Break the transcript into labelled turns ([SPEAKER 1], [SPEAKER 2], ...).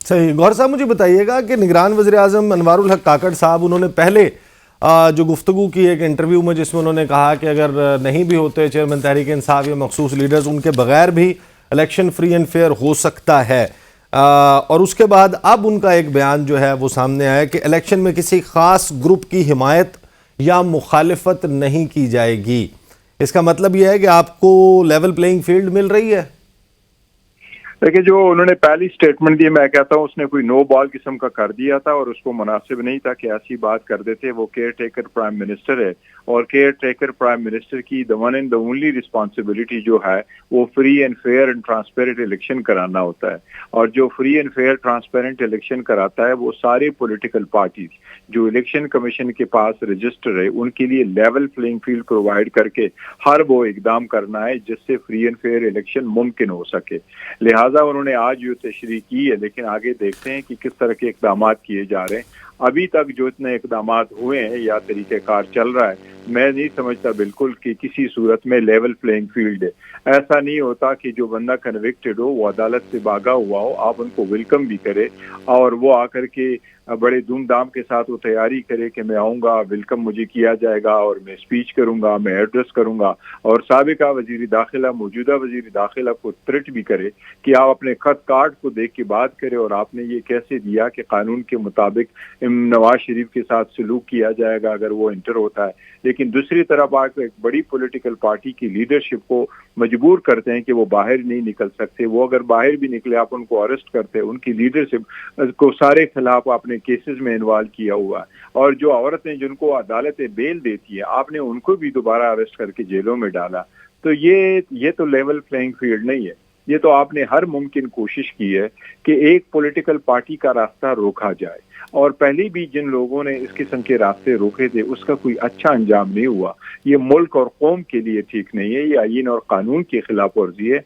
[SPEAKER 1] صحیح. گوہر صاحب مجھے بتائیے گا کہ نگران وزیر اعظم انوار الحق کاکڑ صاحب انہوں نے پہلے جو گفتگو کی ایک انٹرویو میں، جس میں انہوں نے کہا کہ اگر نہیں بھی ہوتے چیئرمین تحریک انصاف یا مخصوص لیڈرز، ان کے بغیر بھی الیکشن فری اینڈ فیئر ہو سکتا ہے. اور اس کے بعد اب ان کا ایک بیان جو ہے وہ سامنے آیا کہ الیکشن میں کسی خاص گروپ کی حمایت یا مخالفت نہیں کی جائے گی. اس کا مطلب یہ ہے کہ آپ کو لیول پلینگ فیلڈ مل رہی ہے؟
[SPEAKER 2] دیکھیں، جو انہوں نے پہلی سٹیٹمنٹ دی، میں کہتا ہوں اس نے کوئی نو بال قسم کا کر دیا تھا اور اس کو مناسب نہیں تھا کہ ایسی بات کر دیتے. وہ کیئر ٹیکر پرائم منسٹر ہے اور کیئر ٹیکر پرائم منسٹر کی the one and the only responsibility جو ہے وہ free and fair and transparent election کرانا ہوتا ہے. اور جو free and fair transparent election کراتا ہے وہ سارے پولیٹیکل پارٹیز جو الیکشن کمیشن کے پاس رجسٹر ہے ان کے لیے لیول پلینگ فیلڈ پرووائڈ کر کے ہر وہ اقدام کرنا ہے جس سے فری اینڈ فیئر الیکشن ممکن ہو سکے. لہٰذا انہوں نے آج یہ تشریح کی ہے، لیکن آگے دیکھتے ہیں کہ کس طرح کے اقدامات کیے جا رہے ہیں. ابھی تک جو اتنے اقدامات ہوئے ہیں یا طریقہ کار چل رہا ہے، میں نہیں سمجھتا بالکل کہ کسی صورت میں لیول پلینگ فیلڈ ہے. ایسا نہیں ہوتا کہ جو بندہ کنوکٹڈ ہو، وہ عدالت سے بھاگا ہوا ہو، آپ ان کو ویلکم بھی کرے اور وہ آ کر کے بڑے دھوم دھام کے ساتھ وہ تیاری کرے کہ میں آؤں گا، ویلکم مجھے کیا جائے گا اور میں اسپیچ کروں گا، میں ایڈریس کروں گا. اور سابقہ وزیر داخلہ موجودہ وزیر داخلہ کو تھریٹ بھی کرے کہ آپ اپنے خط کارڈ کو دیکھ کے بات کرے اور آپ نے یہ کیسے دیا کہ قانون کے مطابق نواز شریف کے ساتھ سلوک کیا جائے گا اگر وہ انٹر ہوتا ہے. لیکن دوسری طرف آپ ایک بڑی پولیٹیکل پارٹی کی لیڈرشپ کو مجبور کرتے ہیں کہ وہ باہر نہیں نکل سکتے. وہ اگر باہر بھی نکلے آپ ان کو اریسٹ کرتے ہیں. ان کی لیڈرشپ کو سارے خلاف آپ نے کیسز میں انوالو کیا ہوا ہے. اور جو عورتیں جن کو عدالتیں بیل دیتی ہے آپ نے ان کو بھی دوبارہ اریسٹ کر کے جیلوں میں ڈالا. تو یہ تو لیول پلینگ فیلڈ نہیں ہے. یہ تو آپ نے ہر ممکن کوشش کی ہے کہ ایک پولیٹیکل پارٹی کا راستہ روکا جائے. اور پہلے بھی جن لوگوں نے اس قسم کے راستے روکے تھے اس کا کوئی اچھا انجام نہیں ہوا. یہ ملک اور قوم کے لیے ٹھیک نہیں ہے، یہ آئین اور قانون کی خلاف ورزی ہے.